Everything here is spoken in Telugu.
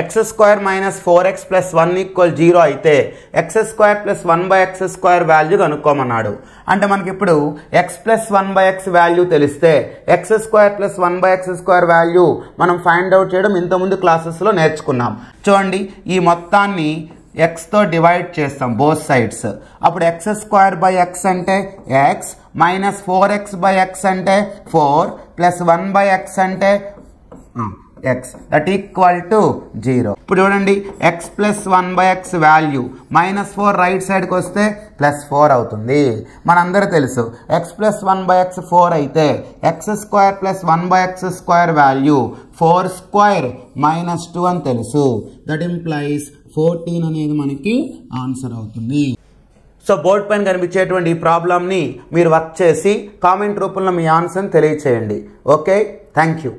x square minus 4x plus 1 equal 0 అయితే x square plus 1 by x square value కనుక్కోమన్నాడు. అంటే మనకి ఇప్పుడు x plus 1 by x value తెలిస్తే x square plus 1 by x square value మనం ఫైండ్ అవుట్ చేయడం ఇంతకుముందు క్లాసెస్లో నేర్చుకున్నాం. చూడండి, ఈ మొత్తాన్ని x తో డివైడ్ చేస్తాం బోత్ సైడ్స్. అప్పుడు x స్క్వేర్ బై x అంటే x minus 4x by x అంటే 4 ప్లస్ 1 బై x అంటే x దట్ ఈక్వల్ టు 0. ఇప్పుడు చూడండి, x plus 1 by x value minus 4 right సైడ్కి వస్తే ప్లస్ 4 అవుతుంది. మనందరూ తెలుసు x ప్లస్ 1 బై x 4 అయితే x square plus 1 by x square value 4 square minus 2 అని తెలుసు. దట్ ఇంప్లైస్ 14 అనేది మనకి ఆన్సర్ అవుతుంది. సో బోర్డ్ పైన కనిపించేటువంటి ఈ ప్రాబ్లమ్ని మీరు వర్క్ చేసి కామెంట్ రూపంలో మీ ఆన్సర్ని తెలియచేయండి. Okay, thank you.